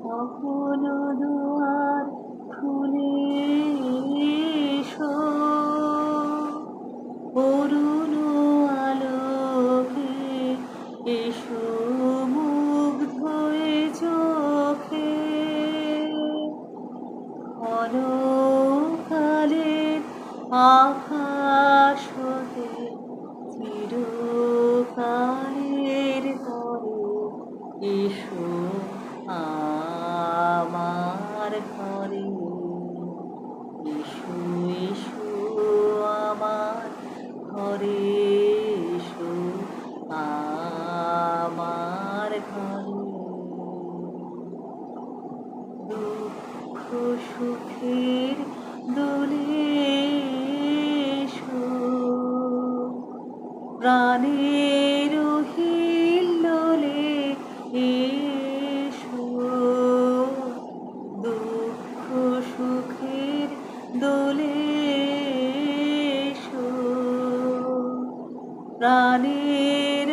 কখনো দুয়ার খুলে এসো, অরুণ আলোকে এসো মুগ্ধ এ চোখে। ক্ষণকালের আভাস হতে চিরকালের তরে এসো আমার ঘরে। এসো এসো আমার ঘরে, এসো আমার ঘরে। দুঃখ সুখের দোলে এসো, প্রাণের হিল্লোলে এসো। দুঃখ সুখের দোলে এসো, প্রাণের